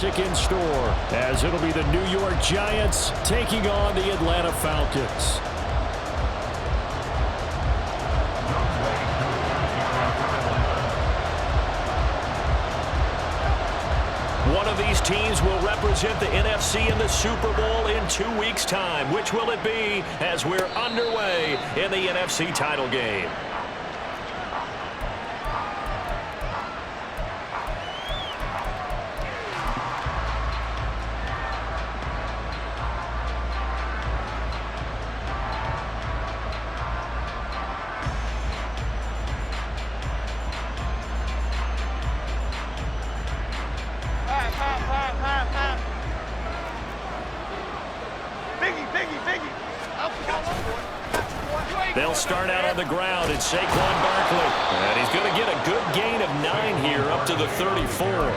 In store, as it'll be the New York Giants taking on the Atlanta Falcons. One of these teams will represent the NFC in the Super Bowl in 2 weeks' time. Which will it be as we're underway in the NFC title game? They'll start out on the ground. It's Saquon Barkley. And he's going to get a good gain of 9 here up to the 34.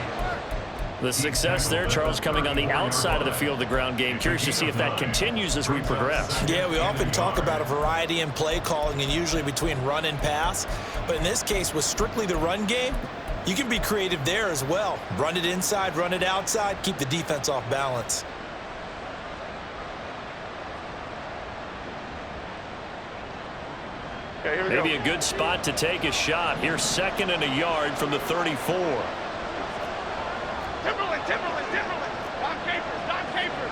The success there, Charles, coming on the outside of the field, the ground game. Curious to see if that continues as we progress. Yeah, we often talk about a variety in play calling and usually between run and pass. But in this case, with strictly the run game, you can be creative there as well. Run it inside, run it outside, keep the defense off balance. Okay, maybe a good spot to take a shot. Here's 2nd and a yard from the 34. Timberland. Don Capers.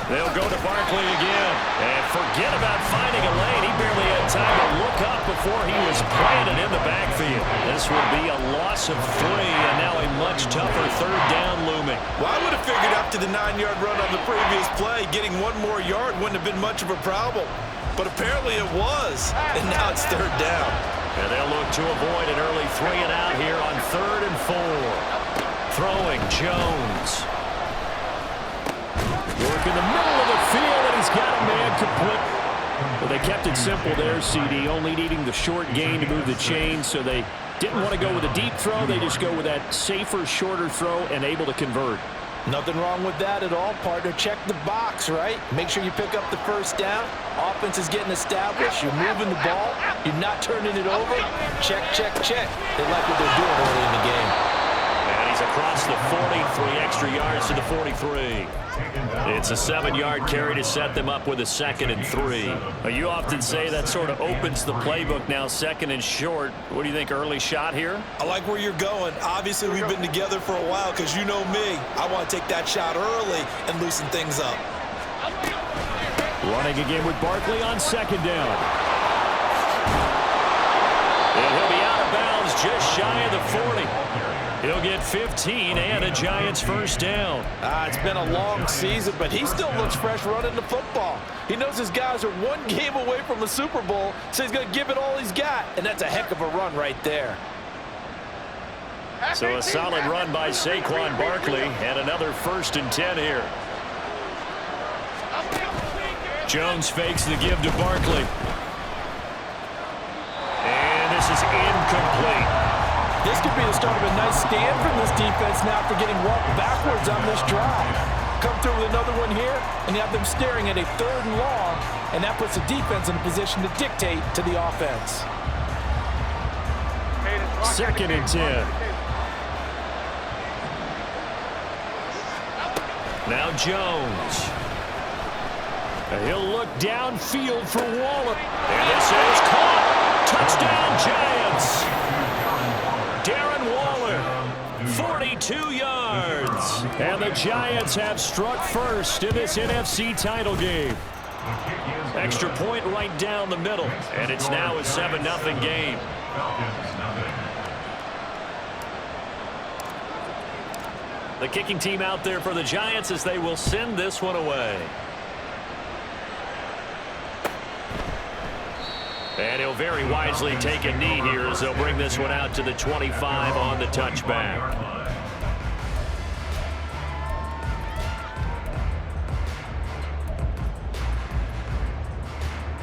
They'll go to Barkley again. And forget about finding a lane. He barely had time to look up before he was planted in the backfield. This will be a loss of 3, and now a much tougher 3rd down looming. Well, I would have figured up to the 9-yard run on the previous play. Getting 1 more yard wouldn't have been much of a problem. But apparently it was. And now it's 3rd down. And they'll look to avoid an early 3 and out here on 3rd and 4. Throwing Jones. Work in the middle of the field, and he's got a man complete. Well, they kept it simple there, CD, only needing the short gain to move the chain, so they didn't want to go with a deep throw. They just go with that safer, shorter throw and able to convert. Nothing wrong with that at all, partner. Check the box, right? Make sure you pick up the 1st down. Offense is getting established. You're moving the ball. You're not turning it over. Check. They like what they're doing early in the game. And he's across the 40, 3 extra yards to the 43. It's a 7-yard carry to set them up with a 2nd and 3. Now, you often say that sort of opens the playbook now, 2nd and short. What do you think, early shot here? I like where you're going. Obviously, we've been together for a while because you know me. I want to take that shot early and loosen things up. Running again with Barkley on 2nd down. And he'll be out of bounds just shy of the 40. He'll get 15 and a Giants 1st down. It's been a long season, but he still looks fresh running the football. He knows his guys are 1 game away from a Super Bowl, so he's going to give it all he's got, and that's a heck of a run right there. So a solid run by Saquon Barkley, and another 1st and 10 here. Jones fakes the give to Barkley. And this is incomplete. This could be the start of a nice stand from this defense now after getting walked backwards on this drive. Come through with another one here, and you have them staring at a 3rd and long, and that puts the defense in a position to dictate to the offense. 2nd and 10. Now Jones. And he'll look downfield for Waller. And this is caught. Touchdown, Giants. Darren Waller, 42 yards. And the Giants have struck first in this NFC title game. Extra point right down the middle. And it's now a 7-0 game. The kicking team out there for the Giants as they will send this one away. And he'll very wisely take a knee here as they'll bring this one out to the 25 on the touchback.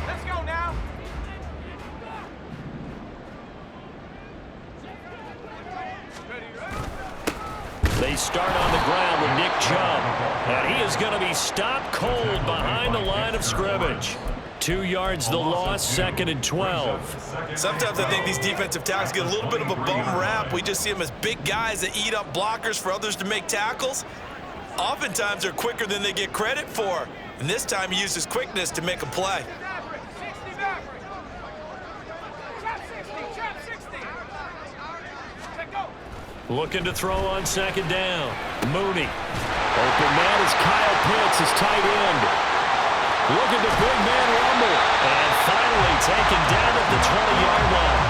Let's go now. They start on the ground with Nick Chubb. And he is going to be stopped cold behind the line of scrimmage. 2 yards the loss, 2nd and 12. Sometimes I think these defensive tackles get a little bit of a bum rap. We just see them as big guys that eat up blockers for others to make tackles. Oftentimes they're quicker than they get credit for. And this time he used his quickness to make a play. Looking to throw on 2nd down. Mooney. Open man is Kyle Pitts, his tight end. Looking to big man rumble. And finally taken down at the 20-yard line.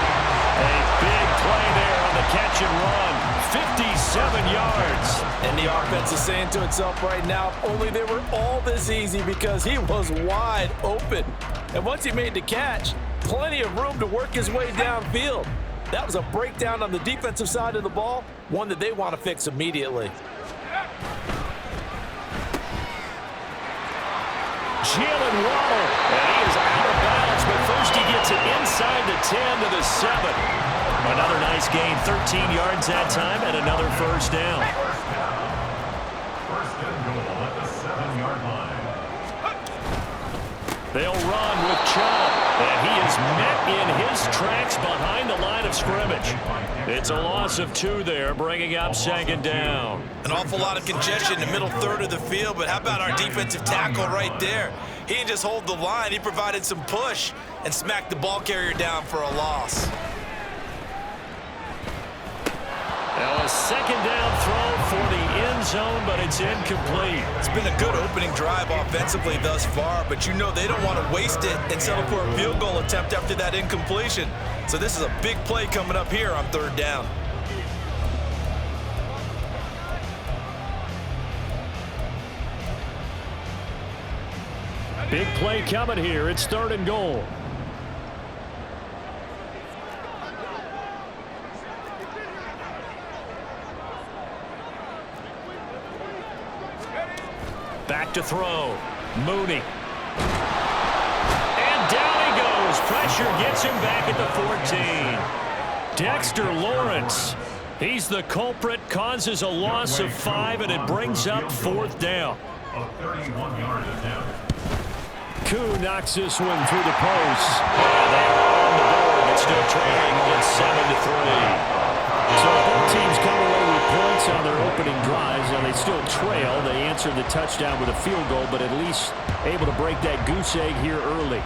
A big play there on the catch and run. 57 yards. And the offense is saying to itself right now, if only they were all this easy, because he was wide open. And once he made the catch, plenty of room to work his way downfield. That was a breakdown on the defensive side of the ball, one that they want to fix immediately. Jalen Waddle, and he is out of bounds, but first he gets it inside the 10 to the 7. Another nice gain, 13 yards that time, and another first down. First and goal at the 7-yard line. They'll run with Chubb, and he is met in his tracks behind the line of scrimmage. It's a loss of 2 there, bringing up 2nd down. An awful lot of congestion in the middle third of the field, but how about our defensive tackle right there? He didn't just hold the line, he provided some push and smacked the ball carrier down for a loss. Now a 2nd down throw for the end zone, but it's incomplete. It's been a good opening drive offensively thus far, but you know they don't want to waste it and settle for a field goal attempt after that incompletion. So this is a big play coming up here on 3rd down. Big play coming here. It's 3rd and goal. Back to throw. Mooney. And down he goes. Pressure gets him back at the 14. Dexter Lawrence. He's the culprit. Causes a loss of 5, and it brings up 4th down. A 31-yard attempt. Koo knocks this one through the post. And they are on the board, but still trailing at 7-3. So both teams come away with points on their opening drives. Now they still trail. They answered the touchdown with a field goal, but at least able to break that goose egg here early.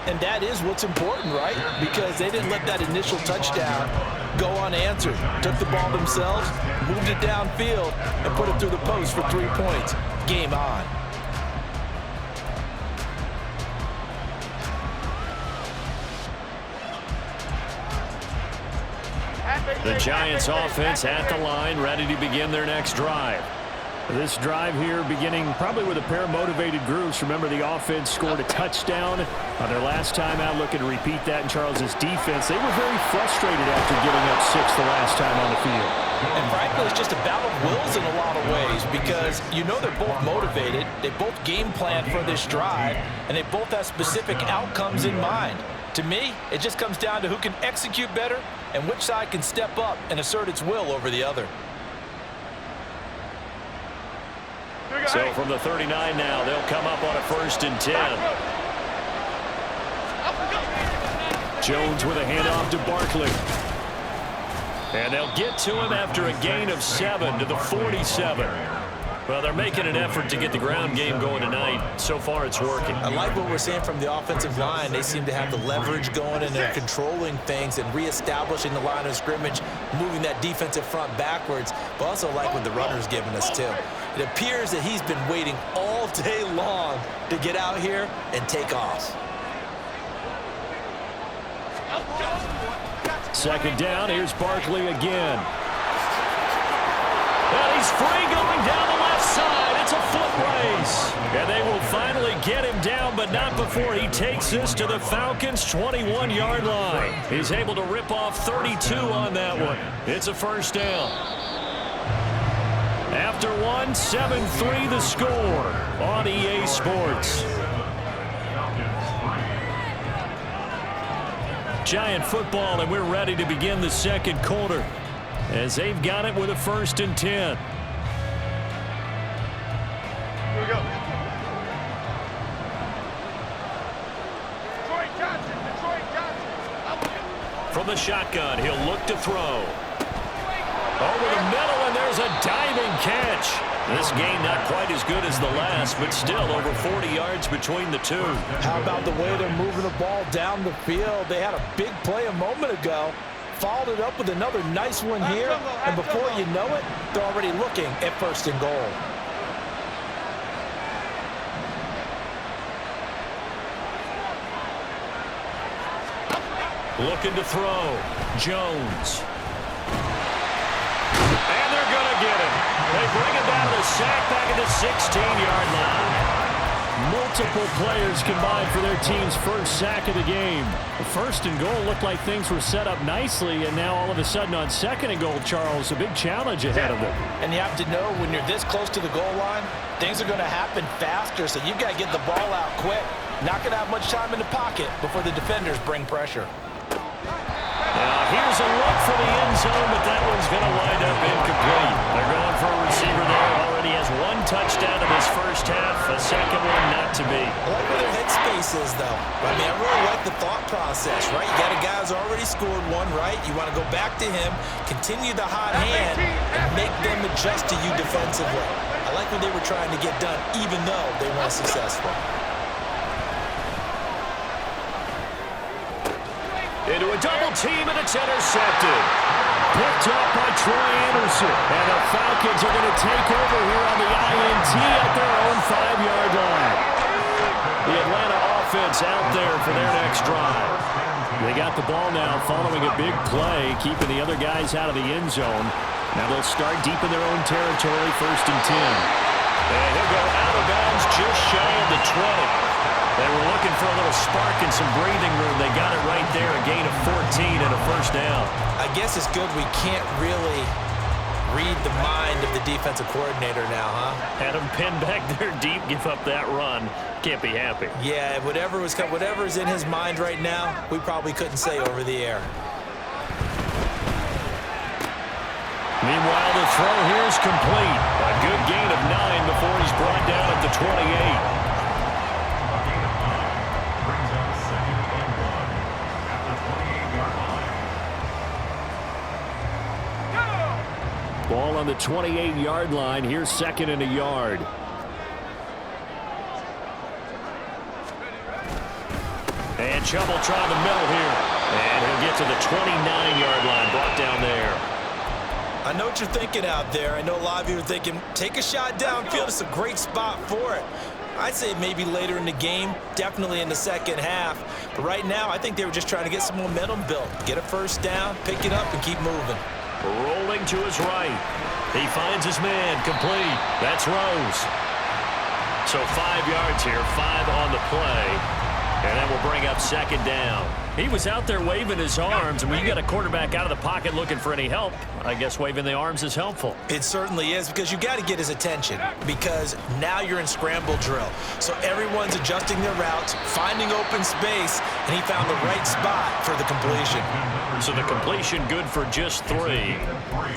And that is what's important, right? Because they didn't let that initial touchdown go unanswered. Took the ball themselves, moved it downfield, and put it through the post for 3 points. Game on. The Giants offense at the line, ready to begin their next drive. This drive here beginning probably with a pair of motivated groups. Remember, the offense scored a touchdown on their last time out, looking to repeat that in Charles's defense. They were very frustrated after giving up 6 the last time on the field. And frankly, it's just a battle of wills in a lot of ways, because you know they're both motivated, they both game plan for this drive, and they both have specific outcomes in mind. To me, it just comes down to who can execute better and which side can step up and assert its will over the other. So from the 39 now, they'll come up on a 1st and 10. Jones with a handoff to Barkley. And they'll get to him after a gain of 7 to the 47. Well, they're making an effort to get the ground game going tonight. So far, it's working. I like what we're seeing from the offensive line. They seem to have the leverage going, and they're controlling things and reestablishing the line of scrimmage, moving that defensive front backwards, but also like what the runner's giving us, too. It appears that he's been waiting all day long to get out here and take off. 2nd down, here's Barkley again. And he's free going down the left side. It's a foot race. And they will finally get him down, but not before he takes this to the Falcons' 21-yard line. He's able to rip off 32 on that one. It's a 1st down. After 1, 7-3 the score on EA Sports. Giant football, and we're ready to begin the 2nd quarter as they've got it with a 1st and 10. Here we go. From the shotgun, he'll look to throw. Over the middle, and there's a diving catch. This game not quite as good as the last, but still over 40 yards between the two. How about the way they're moving the ball down the field? They had a big play a moment ago. Followed it up with another nice one here, and before you know it, they're already looking at 1st and goal. Looking to throw. Jones. And they're going to get him. They bring him down to the sack back at the 16-yard line. Multiple players combined for their team's first sack of the game. The 1st and goal looked like things were set up nicely, and now all of a sudden on 2nd and goal, Charles, a big challenge ahead of them. And you have to know when you're this close to the goal line, things are going to happen faster, so you've got to get the ball out quick. Not going to have much time in the pocket before the defenders bring pressure. Now here's a look for the end zone, but that one's going to wind up incomplete. They're going for a receiver there. Already has 1 touchdown in his first half. A second one not to be. I like where their headspace is, though. I mean, I really like the thought process, right? You got a guy who's already scored 1, right? You want to go back to him, continue the hot hand, and make them adjust to you defensively. I like what they were trying to get done, even though they weren't successful. Into a double team, and it's intercepted. Picked up by Troy Anderson. And the Falcons are going to take over here on the INT at their own 5-yard line. The Atlanta offense out there for their next drive. They got the ball now following a big play, keeping the other guys out of the end zone. Now they'll start deep in their own territory, 1st and 10. And he'll go out of bounds just shy of the 20. They were looking for a little spark and some breathing room. They got it right there, a gain of 14 and a 1st down. I guess it's good we can't really read the mind of the defensive coordinator now, huh? Had him pinned back there deep, give up that run. Can't be happy. Yeah, whatever's in his mind right now, we probably couldn't say over the air. Meanwhile, the throw here is complete. A good gain of 9 before he's brought down at the 28. Ball on the 28-yard line. Here's 2nd and a yard. And Chubb will try the middle here. And he'll get to the 29-yard line. Brought down there. I know what you're thinking out there. I know a lot of you are thinking, take a shot downfield. It's a great spot for it. I'd say maybe later in the game, definitely in the second half. But right now, I think they were just trying to get some momentum built. Get a 1st down, pick it up, and keep moving. Rolling to his right. He finds his man complete. That's Rose. So 5 yards here, 5 on the play. And that will bring up 2nd down. He was out there waving his arms, and when you got a quarterback out of the pocket looking for any help, I guess waving the arms is helpful. It certainly is, because you got to get his attention, because now you're in scramble drill. So everyone's adjusting their routes, finding open space, and he found the right spot for the completion. So the completion good for just 3.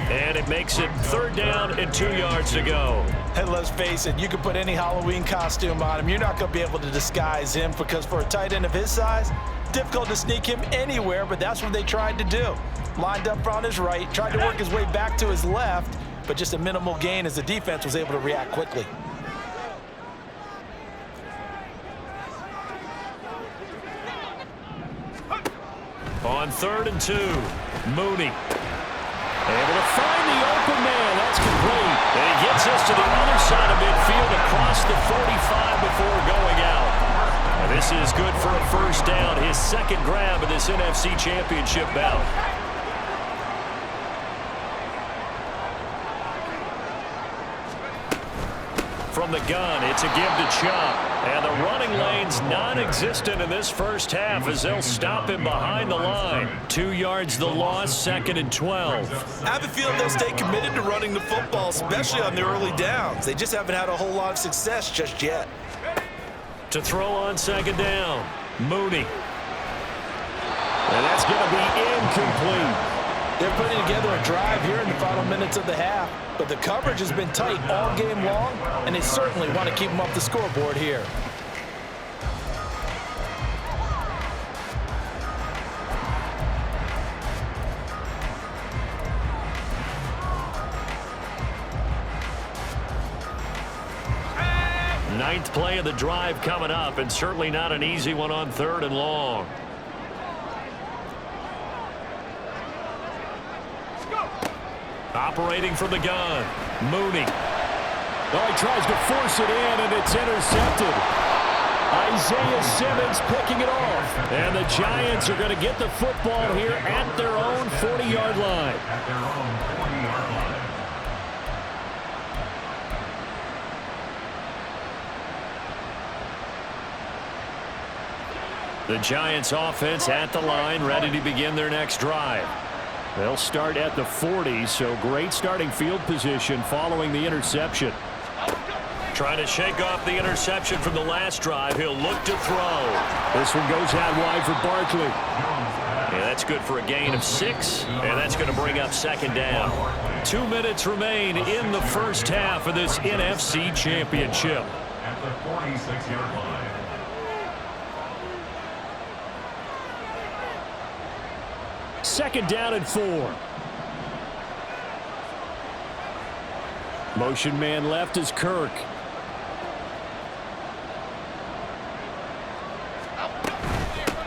And it makes it 3rd down and 2 yards to go. And let's face it, you can put any Halloween costume on him. You're not going to be able to disguise him, because for a tight end of his size, difficult to sneak him anywhere, but that's what they tried to do. Lined up on his right, tried to work his way back to his left, but just a minimal gain as the defense was able to react quickly. On 3rd and 2, Mooney. Able to find the open man. That's complete. And he gets us to the other side of midfield across the 45 before going out. And this is good for a 1st down. His 2nd grab of this NFC Championship bout. From the gun, it's a give to Chubb. And the running lane's non-existent in this first half as they'll stop him behind the line. 2 yards the loss, 2nd and 12. I have a feeling they'll stay committed to running the football, especially on the early downs. They just haven't had a whole lot of success just yet. To throw on 2nd down, Mooney. And that's going to be incomplete. They're putting together a drive here in the final minutes of the half, but the coverage has been tight all game long, and they certainly want to keep them off the scoreboard here. Ninth play of the drive coming up, and certainly not an easy one on 3rd and long. Operating from the gun, Mooney. Oh, he tries to force it in, and it's intercepted. Isaiah Simmons picking it off. And the Giants are going to get the football here at their own 40-yard line. At their own 40-yard line. The Giants offense at the line, ready to begin their next drive. They'll start at the 40, so great starting field position following the interception. Trying to shake off the interception from the last drive. He'll look to throw. This one goes out wide for Barkley. Yeah, that's good for a gain of 6, and that's going to bring up 2nd down. 2 minutes remain in the first half of this NFC Championship. At the 46-yard line. Second down and 4. Motion man left is Kirk.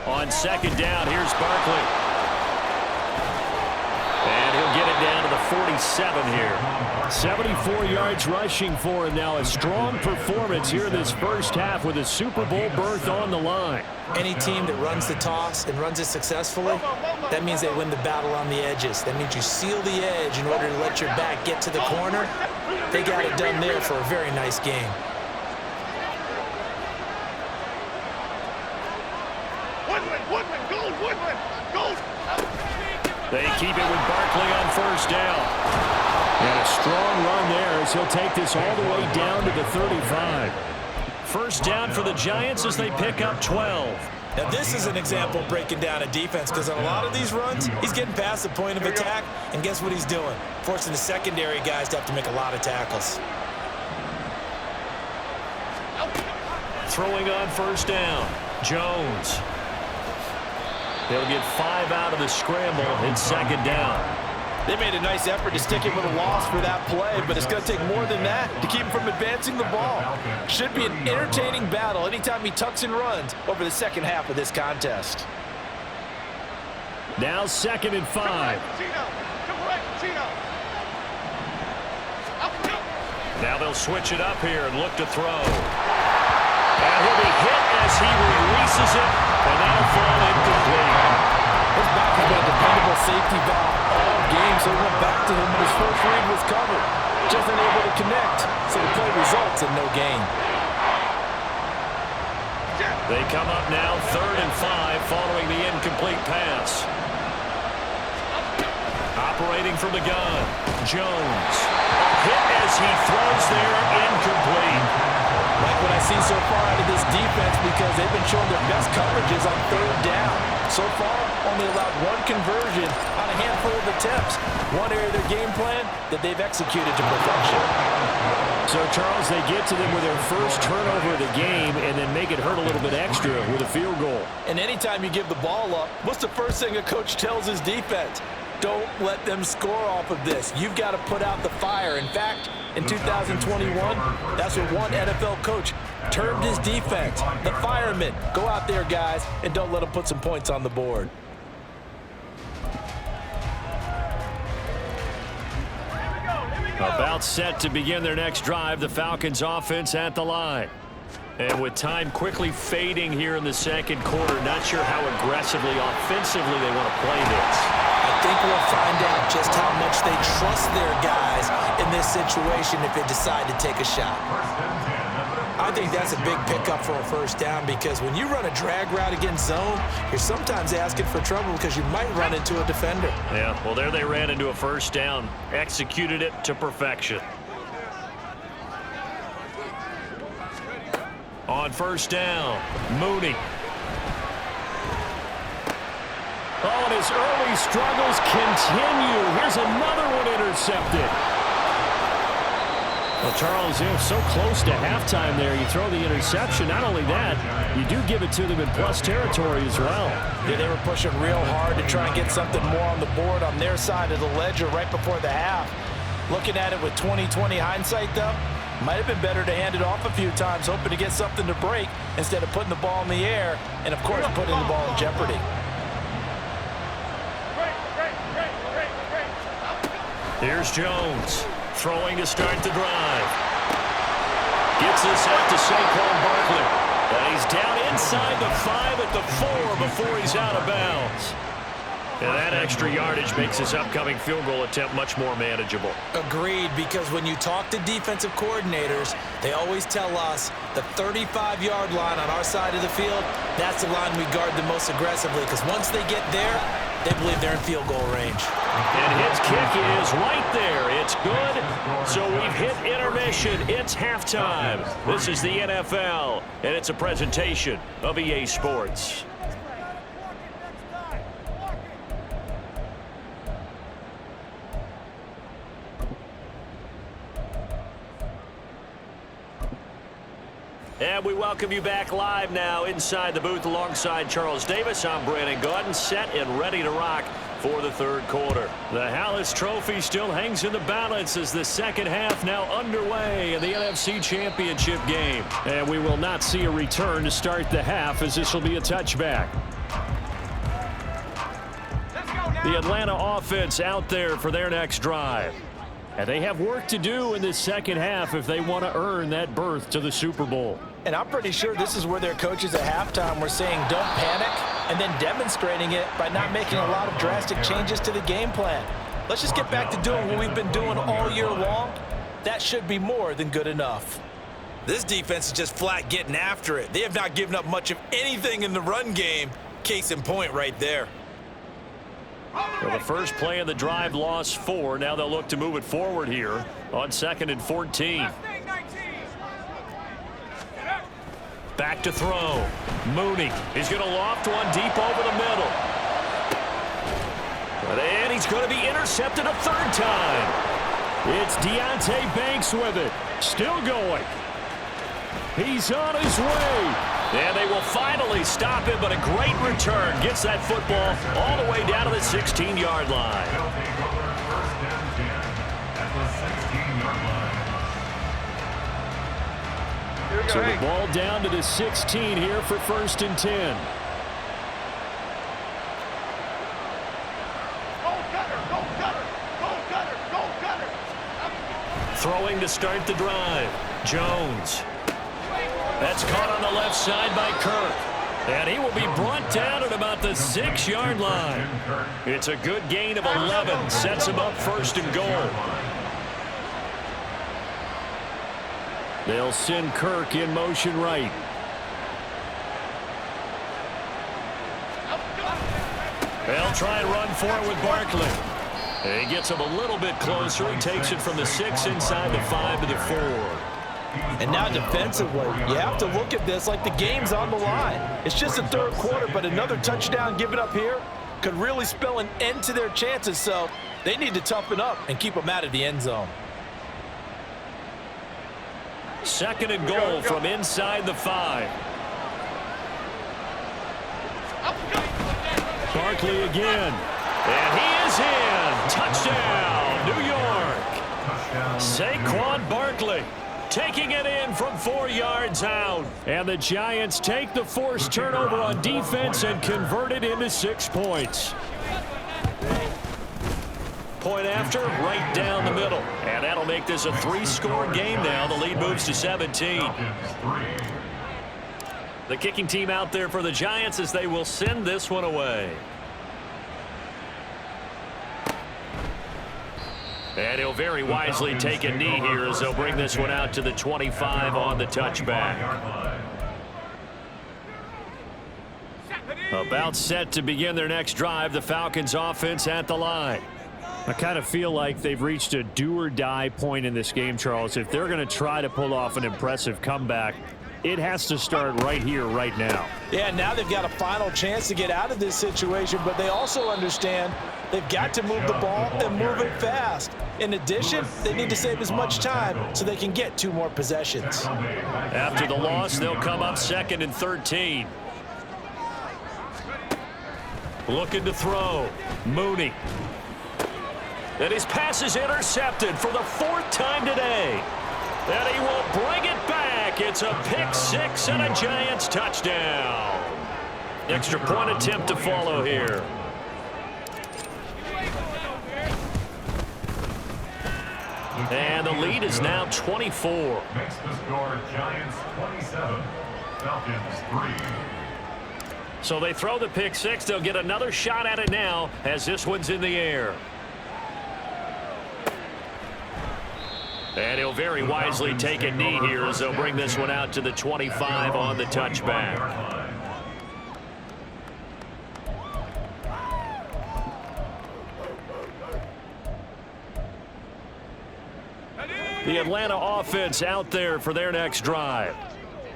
On 2nd down, here's Barkley. And he'll get it down to the 47 here. 74 yards rushing for him now. A strong performance here in this first half with a Super Bowl berth on the line. Any team that runs the toss and runs it successfully, that means they win the battle on the edges. That means you seal the edge in order to let your back get to the corner. They got it done there for a very nice game. They keep it with Barkley on 1st down. And a strong run there as he'll take this all the way down to the 35. 1st down for the Giants as they pick up 12. Now this is an example of breaking down a defense, because on a lot of these runs, he's getting past the point of attack, and guess what he's doing? Forcing the secondary guys to have to make a lot of tackles. Throwing on 1st down, Jones. They'll get 5 out of the scramble in 2nd down. They made a nice effort to stick him with a loss for that play, but it's going to take more than that to keep him from advancing the ball. Should be an entertaining battle anytime he tucks and runs over the second half of this contest. Now 2nd and 5. Now they'll switch it up here and look to throw. And he'll be hit as he releases it, and that'll fall incomplete. His back has been a dependable safety valve all game, so he went back to him when his first read was covered. Just unable to connect, so the play results in no gain. They come up now 3rd and 5 following the incomplete pass. Operating from the gun, Jones. A hit as he throws there, incomplete. Like what I see so far out of this defense, because they've been showing their best coverages on 3rd down. So far, only allowed 1 conversion on a handful of attempts. One area of their game plan that they've executed to perfection. So, Charles, they get to them with their first turnover of the game and then make it hurt a little bit extra with a field goal. And anytime you give the ball up, what's the first thing a coach tells his defense? Don't let them score off of this. You've got to put out the fire. In fact, in 2021, that's what one NFL coach termed his defense, the firemen. Go out there, guys, and don't let them put some points on the board. About set to begin their next drive, the Falcons offense at the line. And with time quickly fading here in the 2nd quarter, not sure how aggressively, offensively they want to play this. I think we'll find out just how much they trust their guys in this situation if they decide to take a shot. I think that's a big pickup for a 1st down, because when you run a drag route against zone, you're sometimes asking for trouble because you might run into a defender. Yeah, well, there they ran into a 1st down, executed it to perfection. On 1st down, Mooney. Oh, and his early struggles continue. Here's another one intercepted. Well, Charles, so close to halftime there. You throw the interception. Not only that, you do give it to them in plus territory as well. Yeah, they were pushing real hard to try and get something more on the board on their side of the ledger right before the half. Looking at it with 20/20 hindsight, though, Might have been better to hand it off a few times, hoping to get something to break instead of putting the ball in the air and, of course, putting the ball in jeopardy. Here's Jones, throwing to start the drive. Gets this out to Saquon Barkley. And he's down inside the 5 at the 4 before he's out of bounds. And that extra yardage makes his upcoming field goal attempt much more manageable. Agreed, because when you talk to defensive coordinators, they always tell us the 35-yard line on our side of the field, that's the line we guard the most aggressively, because once they get there, they believe they're in field goal range. And his kick is right there. It's good. So we've hit intermission. It's halftime. This is the NFL, and it's a presentation of EA Sports. And we welcome you back live now inside the booth alongside Charles Davis. I'm Brandon Gaudin, set and ready to rock for the third quarter. The Hallis Trophy still hangs in the balance as the second half now underway in the NFC Championship game. And we will not see a return to start the half, as this will be a touchback. The Atlanta offense out there for their next drive. And they have work to do in this second half if they want to earn that berth to the Super Bowl. And I'm pretty sure this is where their coaches at halftime were saying don't panic, and then demonstrating it by not making a lot of drastic changes to the game plan. Let's just get back to doing what we've been doing all year long. That should be more than good enough. This defense is just flat getting after it. They have not given up much of anything in the run game. Case in point right there. Well, the first play of the drive lost 4. Now they'll look to move it forward here on 2nd and 14. Back to throw. Mooney. He's going to loft one deep over the middle. And he's going to be intercepted a third time. It's Deonte Banks with it. Still going. He's on his way. And they will finally stop him, but a great return. Gets that football all the way down to the 16-yard line. They'll take over 1st and 10 at the 16-yard line. So the ball down to the 16 here for 1st and 10. Throwing to start the drive. Jones. That's caught on the left side by Kirk. And he will be brought down at about the 6-yard line. It's a good gain of 11. Sets him up 1st and goal. They'll send Kirk in motion right. They'll try and run for it with Barkley. And he gets him a little bit closer. He takes it from the 6 inside the 5 to the 4. And now defensively, you have to look at this like the game's on the line. It's just the third quarter, but another touchdown given up here could really spell an end to their chances, so they need to toughen up and keep them out of the end zone. 2nd and goal from inside the 5. Barkley again. And he is in. Touchdown, New York. Saquon Barkley taking it in from 4 yards out. And the Giants take the forced turnover on defense and convert it into 6 points. Point after, right down the middle. And that'll make this a 3-score game now. The lead moves to 17. The kicking team out there for the Giants as they will send this one away. And he'll very wisely take a knee here as they'll bring this one out to the 25 on the touchback. About set to begin their next drive, the Falcons offense at the line. I kind of feel like they've reached a do-or-die point in this game, Charles. If they're going to try to pull off an impressive comeback, it has to start right here, right now. Yeah, now they've got a final chance to get out of this situation, but they also understand they've got to move the ball and move it fast. In addition, they need to save as much time so they can get 2 more possessions. After the loss, they'll come up 2nd and 13. Looking to throw. Mooney. And his pass is intercepted for the 4th time today. And he will bring it back. It's a pick six and a Giants touchdown. Extra point attempt to follow here. And the lead is now 24. Makes the score Giants 27, Falcons 3. So they throw the pick six. They'll get another shot at it now as this one's in the air. And he'll very wisely take a knee here as they'll bring this one out to the 25 on the touchback. The Atlanta offense out there for their next drive.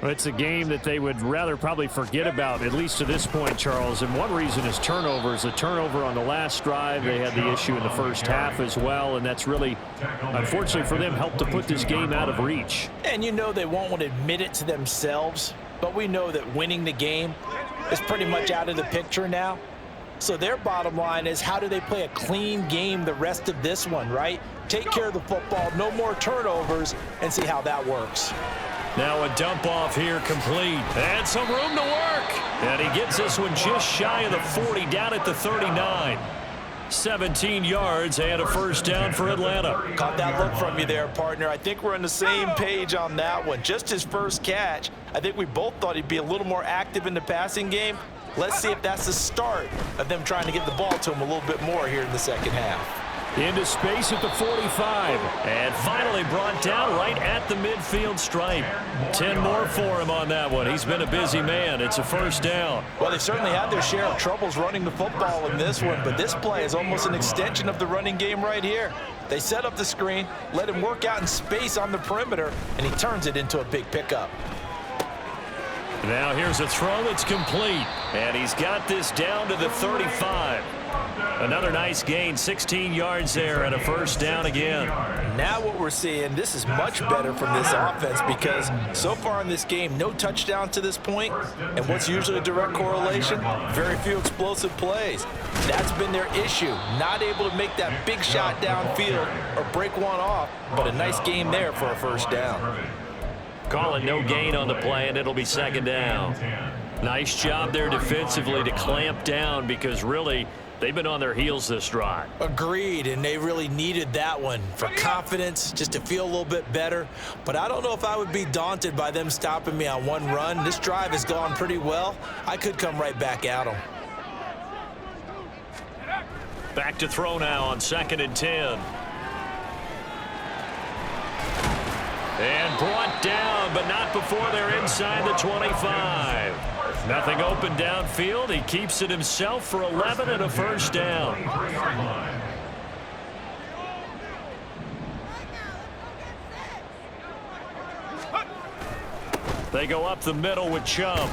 Well, it's a game that they would rather probably forget about, at least to this point, Charles. And one reason is turnovers. A turnover on the last drive. They had the issue in the first half as well, and that's really, unfortunately for them, helped to put this game out of reach. And you know they won't want to admit it to themselves, but we know that winning the game is pretty much out of the picture now. So their bottom line is, how do they play a clean game the rest of this one, right? Take care of the football, no more turnovers, and see how that works. Now a dump off here complete. And some room to work. And he gets this one just shy of the 40, down at the 39. 17 yards and a first down for Atlanta. Caught that look from you there, partner. I think we're on the same page on that one. Just his first catch. I think we both thought he'd be a little more active in the passing game. Let's see if that's the start of them trying to get the ball to him a little bit more here in the second half. Into space at the 45. And finally brought down right at the midfield stripe. 10 more for him on that one. He's been a busy man. It's a first down. Well, they've certainly had their share of troubles running the football in this one, but this play is almost an extension of the running game right here. They set up the screen, let him work out in space on the perimeter, and he turns it into a big pickup. Now here's a throw that's complete. And he's got this down to the 35. Another nice gain, 16 yards there and a first down again. Now what we're seeing, this is much better from this offense because so far in this game, no touchdown to this point. And what's usually a direct correlation? Very few explosive plays. That's been their issue, not able to make that big shot downfield or break one off, but a nice game there for a first down. Calling no gain on the play, and it'll be second down. Nice job there defensively to clamp down because really they've been on their heels this drive. Agreed, and they really needed that one for confidence, just to feel a little bit better. But I don't know if I would be daunted by them stopping me on one run. This drive has gone pretty well. I could come right back at them. Back to throw now on 2nd and 10. And brought down, but not before they're inside the 25. Nothing open downfield. He keeps it himself for 11 and a first down. They go up the middle with Chubb.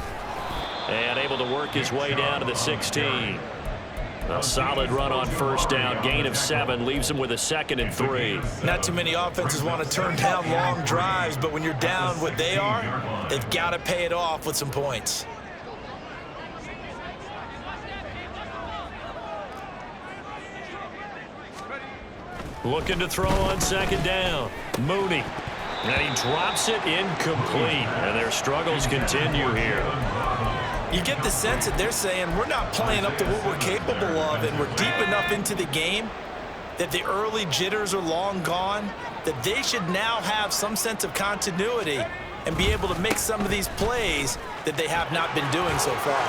And able to work his way down to the 16. A solid run on first down. Gain of 7 leaves him with a 2nd and 3. Not too many offenses want to turn down long drives, but when you're down what they are, they've got to pay it off with some points. Looking to throw on 2nd down. Mooney. And he drops it incomplete. And their struggles continue here. You get the sense that they're saying we're not playing up to what we're capable of, and we're deep enough into the game that the early jitters are long gone, that they should now have some sense of continuity and be able to make some of these plays that they have not been doing so far.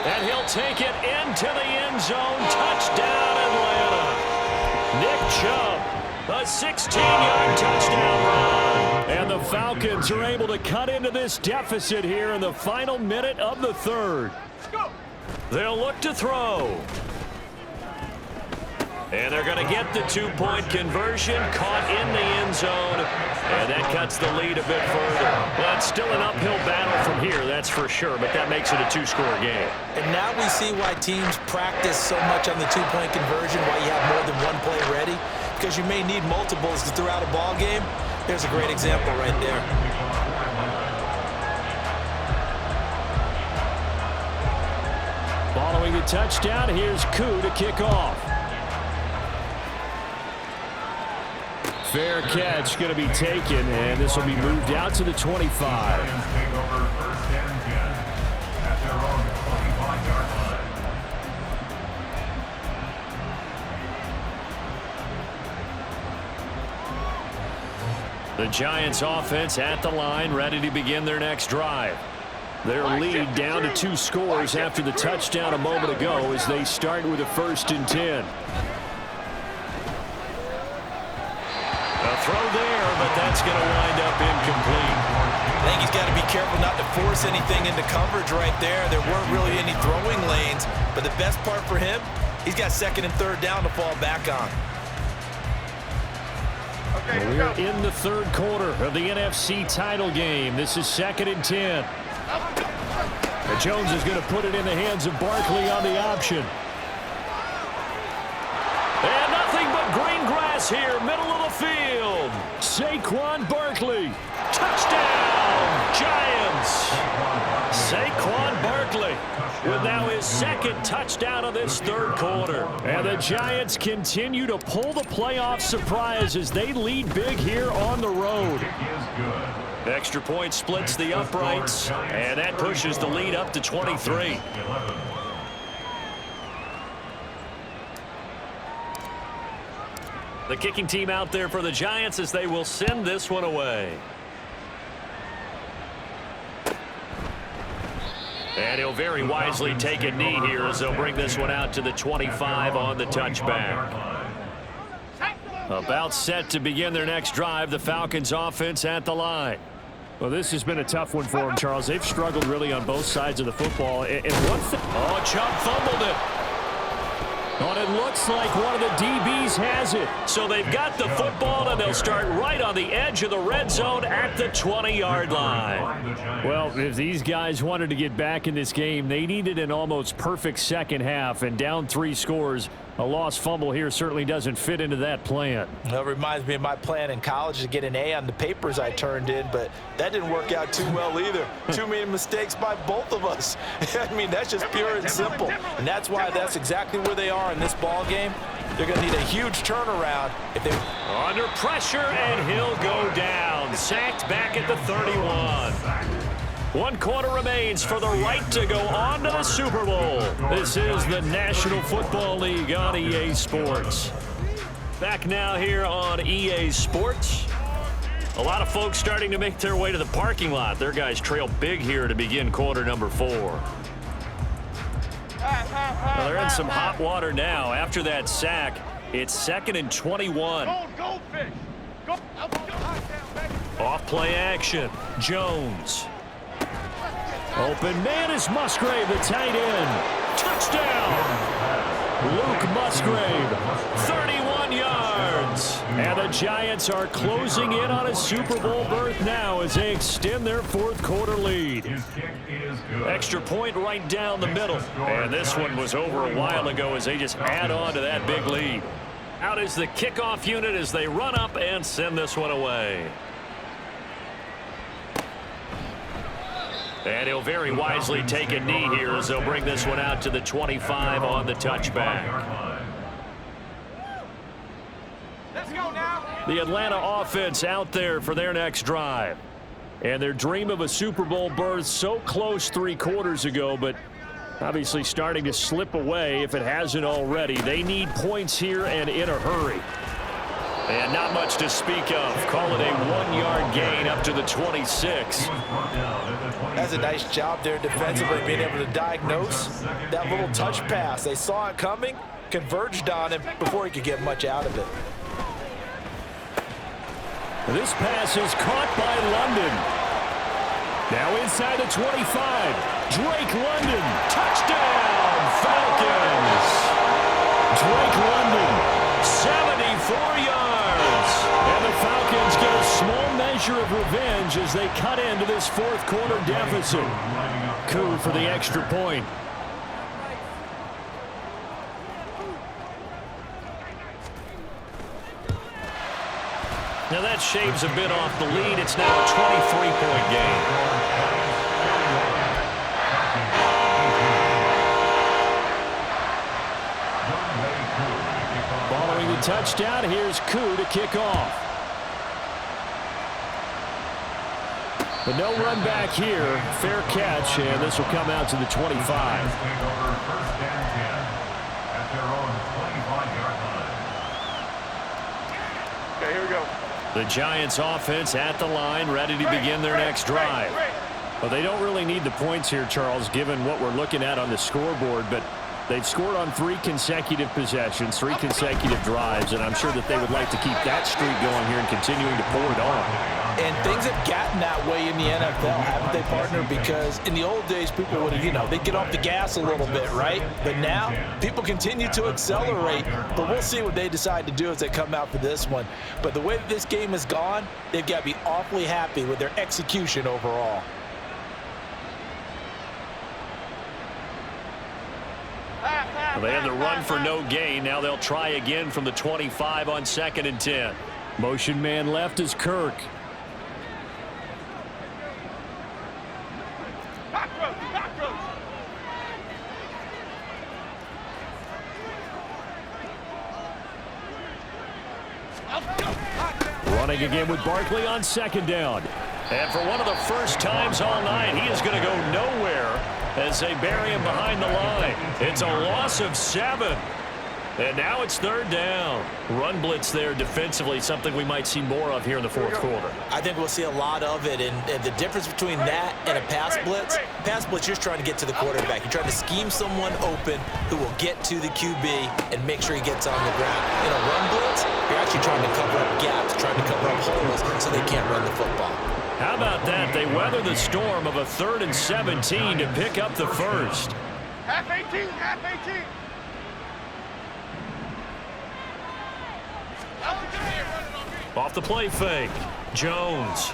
And he'll take it into the end zone. Touchdown, Atlanta. Nick Chubb, a 16-yard touchdown run. And the Falcons are able to cut into this deficit here in the final minute of the third. They'll look to throw. And they're going to get the 2-point conversion, caught in the end zone. And that cuts the lead a bit further. Well, it's still an uphill battle from here, that's for sure, but that makes it a 2-score game. And now we see why teams practice so much on the 2-point conversion, why you have more than one play ready, because you may need multiples to throw out a ball game. There's a great example right there. Following the touchdown, here's Koo to kick off. Fair catch going to be taken, and this will be moved out to the 25. Lions take over 1st and 10 at their own 25-yard line. The Giants offense at the line, ready to begin their next drive. Their lead down to 2 scores after the touchdown a moment ago as they start with a 1st and 10. A throw there, but that's going to wind up incomplete. I think he's got to be careful not to force anything into coverage right there. There weren't really any throwing lanes, but the best part for him, he's got 2nd and 3rd down to fall back on. We're in the 3rd quarter of the NFC title game. This is 2nd and 10. And Jones is going to put it in the hands of Barkley on the option. And nothing but green grass here, middle of the field. Saquon Barkley. Touchdown, Giants. Saquon Barkley with now his 2nd touchdown of this 3rd quarter. And the Giants continue to pull the playoff surprise as they lead big here on the road. Extra point splits the uprights, and that pushes the lead up to 23. The kicking team out there for the Giants as they will send this one away. And he'll very wisely take a knee here as they'll bring this one out to the 25 on the touchback. About set to begin their next drive, the Falcons offense at the line. Well, this has been a tough one for them, Charles. They've struggled really on both sides of the football. And one thing... Oh, Chubb fumbled it. Oh, and it looks like one of the DBs has it. So they've got the football, and they'll start right on the edge of the red zone at the 20-yard line. Well, if these guys wanted to get back in this game, they needed an almost perfect second half, and down 3 scores. A lost fumble here certainly doesn't fit into that plan. That reminds me of my plan in college to get an A on the papers I turned in, but that didn't work out too well either. Too many mistakes by both of us. I mean, that's just pure and simple. And that's why that's exactly where they are in this ball game. They're going to need a huge turnaround if they... Under pressure, and he'll go down. Sacked back at the 31. 1 quarter remains for the right to go on to the Super Bowl. This is the National Football League on EA Sports. Back now here on EA Sports. A lot of folks starting to make their way to the parking lot. Their guys trail big here to begin quarter number 4. Well, they're in some hot water now. After that sack, it's 2nd and 21. Go, fish. Go. Off play action. Jones. Open man is Musgrave, the tight end. Touchdown! Luke Musgrave, 31 yards. And the Giants are closing in on a Super Bowl berth now as they extend their 4th quarter lead. Extra point right down the middle. And this one was over a while ago as they just add on to that big lead. Out is the kickoff unit as they run up and send this one away. And he'll very wisely take a knee here as they'll bring this one out to the 25 on the touchback. Let's go now. The Atlanta offense out there for their next drive. And their dream of a Super Bowl berth so close 3 quarters ago, but obviously starting to slip away if it hasn't already. They need points here and in a hurry. And not much to speak of. Call it a 1-yard gain up to the 26. That's a nice job there defensively, being able to diagnose that little touch pass. They saw it coming, converged on him before he could get much out of it. This pass is caught by London. Now inside the 25. Drake London. Touchdown, Falcons. Drake London, 74 yards. And the Falcons get a small measure of revenge as they cut into this 4th quarter deficit. Coup for the extra point. Now that shaves a bit off the lead. It's now a 23-point game. Following the touchdown, here's Koo to kick off. But no run back here. Fair catch, and this will come out to the 25. Take over first and 10 at their own 25-yard line. Okay, here we go. The Giants offense at the line, ready to begin their next drive. Well, they don't really need the points here, Charles, given what we're looking at on the scoreboard, but they've scored on 3 consecutive possessions, 3 consecutive drives, and I'm sure that they would like to keep that streak going here and continuing to pour it on. And things have gotten that way in the NFL, haven't they, partner? Because in the old days, people would, they'd get off the gas a little bit, right? But now, people continue to accelerate, but we'll see what they decide to do as they come out for this one. But the way that this game has gone, they've got to be awfully happy with their execution overall. Well, they had the run for no gain. Now they'll try again from the 25 on 2nd and 10. Motion man left is Kirk. Running again with Barkley on 2nd down. And for one of the first times all night, he is going to go nowhere as they bury him behind the line. It's a loss of 7. And now it's 3rd down. Run blitz there defensively, something we might see more of here in the 4th quarter. I think we'll see a lot of it, and the difference between that and a pass blitz, you're just trying to get to the quarterback. You're trying to scheme someone open who will get to the QB and make sure he gets on the ground. In a run blitz, you're actually trying to cover up gaps, trying to cover up holes so they can't run the football. How about that? They weather the storm of a 3rd and 17 to pick up the first. Half 18, half 18. Off the play fake. Jones.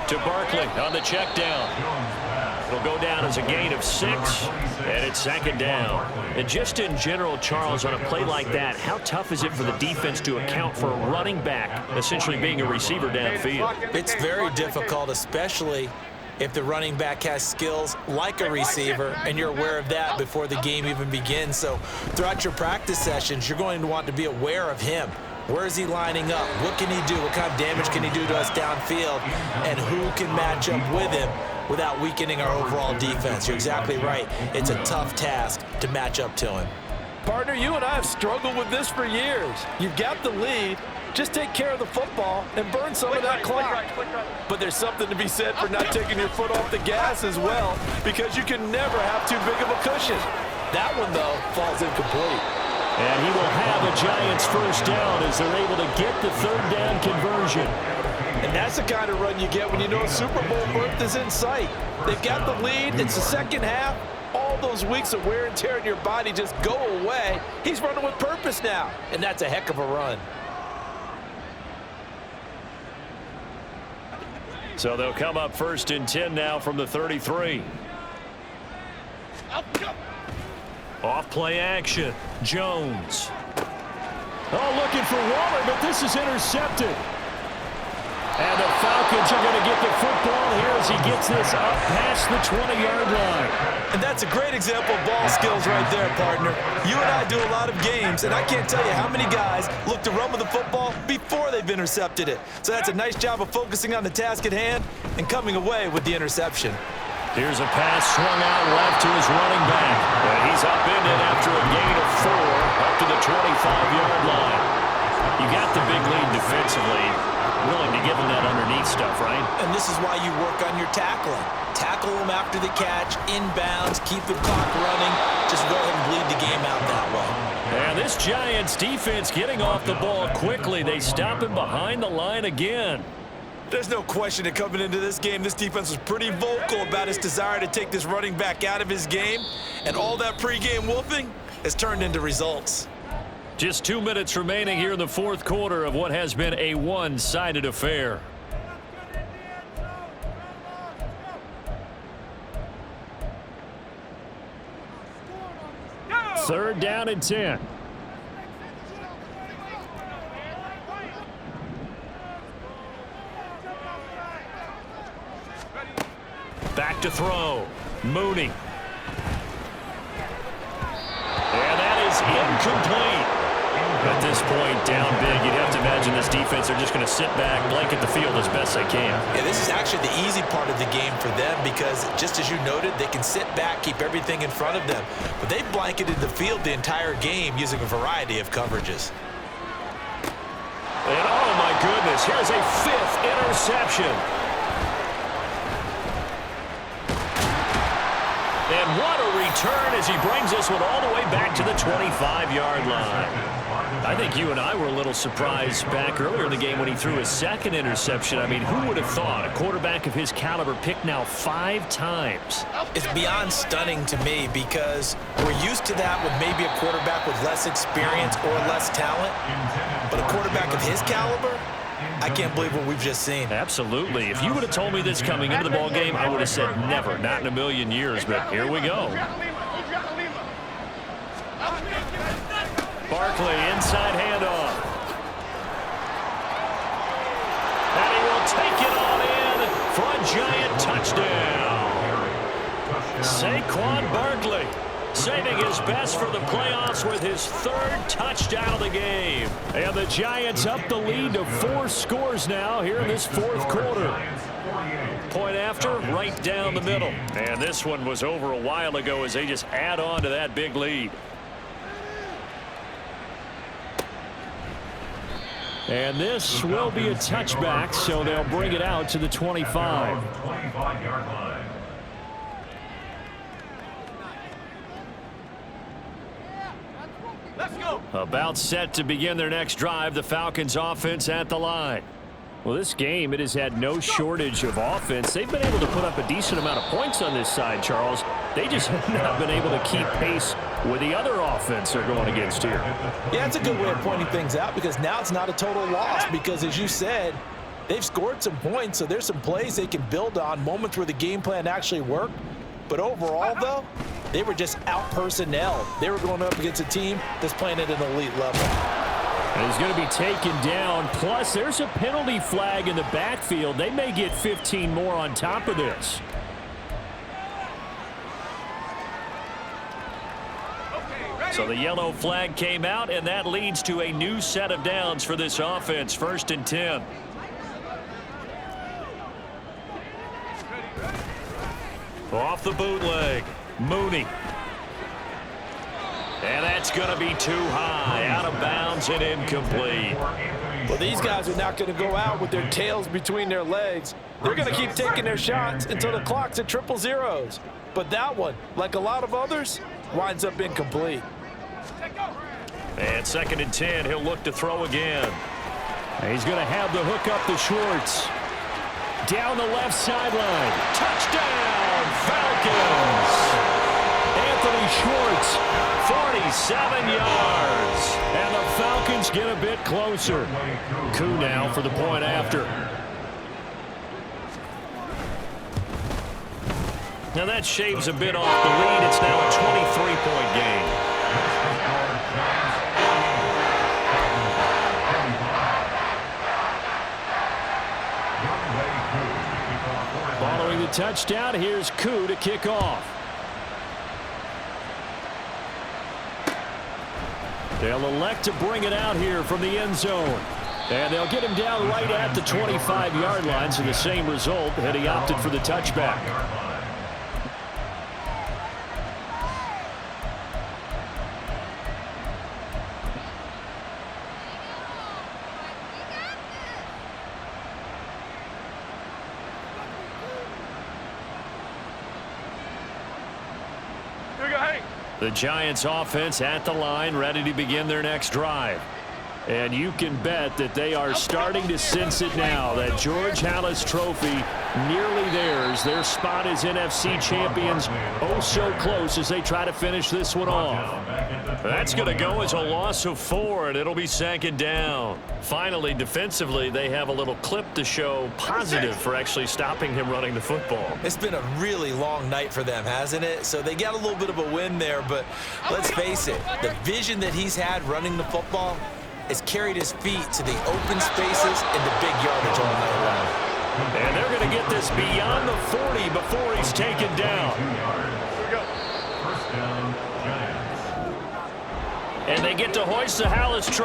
To Barkley on the check down. It'll go down as a gain of 6, and it's 2nd down. And just in general, Charles, on a play like that, how tough is it for the defense to account for a running back essentially being a receiver downfield? It's very difficult, especially if the running back has skills like a receiver, and you're aware of that before the game even begins. So throughout your practice sessions, you're going to want to be aware of him. Where is he lining up? What can he do? What kind of damage can he do to us downfield? And who can match up with him without weakening our overall defense? You're exactly right. It's a tough task to match up to him. Partner, you and I have struggled with this for years. You've got the lead. Just take care of the football and burn some of that clock. But there's something to be said for not taking your foot off the gas as well, because you can never have too big of a cushion. That one, though, falls incomplete. And he will have a Giants first down as they're able to get the 3rd down conversion. And that's the kind of run you get when you know Super Bowl berth is in sight. They've got the lead. It's the second half. All those weeks of wear and tear in your body just go away. He's running with purpose now, and that's a heck of a run. So they'll come up 1st and 10 now from the 33. Off play action. Jones. Oh, looking for Waller, but this is intercepted. And the Falcons are going to get the football here as he gets this up past the 20-yard line. And that's a great example of ball skills right there, partner. You and I do a lot of games, and I can't tell you how many guys look to run with the football before they've intercepted it. So that's a nice job of focusing on the task at hand and coming away with the interception. Here's a pass swung out left to his running back. And he's upended after a gain of 4 up to the 25-yard line. You got the big lead defensively. Willing to give him that underneath stuff, right? And this is why you work on your tackling. Tackle him after the catch, inbounds, keep the clock running. Just go ahead and bleed the game out that way. And this Giants defense getting off the ball quickly. They stop him behind the line again. There's no question that coming into this game, this defense was pretty vocal about its desire to take this running back out of his game. And all that pregame wolfing has turned into results. Just 2 minutes remaining here in the 4th quarter of what has been a one-sided affair. Third down and 10. Back to throw. Mooney. And that is incomplete. At this point, down big, you'd have to imagine this defense are just going to sit back, blanket the field as best they can. Yeah, this is actually the easy part of the game for them because, just as you noted, they can sit back, keep everything in front of them. But they've blanketed the field the entire game using a variety of coverages. And oh my goodness, here's a 5th interception. And what a return as he brings this one all the way back to the 25-yard line. I think you and I were a little surprised back earlier in the game when he threw his 2nd interception. I mean, who would have thought a quarterback of his caliber picked now 5 times? It's beyond stunning to me because we're used to that with maybe a quarterback with less experience or less talent. But a quarterback of his caliber, I can't believe what we've just seen. Absolutely. If you would have told me this coming into the ball game, I would have said never, not in a million years. But here we go. Barkley, inside handoff. And he will take it on in for a giant touchdown. Saquon Barkley saving his best for the playoffs with his 3rd touchdown of the game. And the Giants up the lead to 4 scores now here in this 4th quarter. Point after, right down the middle. And this one was over a while ago as they just add on to that big lead. And this will be a touchback, so they'll bring it out to the 25. 25-yard line. Let's go. About set to begin their next drive, the Falcons offense at the line. Well, this game, it has had no shortage of offense. They've been able to put up a decent amount of points on this side, Charles. They just have not been able to keep pace with the other offense they're going against here. Yeah, it's a good way of pointing things out because now it's not a total loss because, as you said, they've scored some points, so there's some plays they can build on, moments where the game plan actually worked. But overall, though, they were just out-personnel. They were going up against a team that's playing at an elite level. And he's going to be taken down. Plus, there's a penalty flag in the backfield. They may get 15 more on top of this. So the yellow flag came out, and that leads to a new set of downs for this offense. 1st and 10. Off the bootleg, Mooney. And that's going to be too high, out of bounds and incomplete. Well, these guys are not going to go out with their tails between their legs. They're going to keep taking their shots until the clock's at 000. But that one, like a lot of others, winds up incomplete. And 2nd and 10, he'll look to throw again. And he's going to have the hook up to Schwartz. Down the left sideline. Touchdown, Falcons! Anthony Schwartz, 47 yards. And the Falcons get a bit closer. Coup now for the point after. Now that shaves a bit off the lead. It's now a 23-point game. Following the touchdown, here's Coup to kick off. They'll elect to bring it out here from the end zone. And they'll get him down right at the 25-yard line, so the same result had he opted for the touchback. The Giants offense at the line, ready to begin their next drive. And you can bet that they are starting to sense it now. That George Halas trophy nearly theirs. Their spot as NFC champions oh so close as they try to finish this one off. That's going to go as a loss of 4, and it'll be 2nd down. Finally, defensively, they have a little clip to show positive for actually stopping him running the football. It's been a really long night for them, hasn't it? So they got a little bit of a win there, but let's face it, the vision that he's had running the football has carried his feet to the open spaces and the big yardage all night long. And they're going to get this beyond the 40 before he's taken down. And they get to hoist the Halas trophy.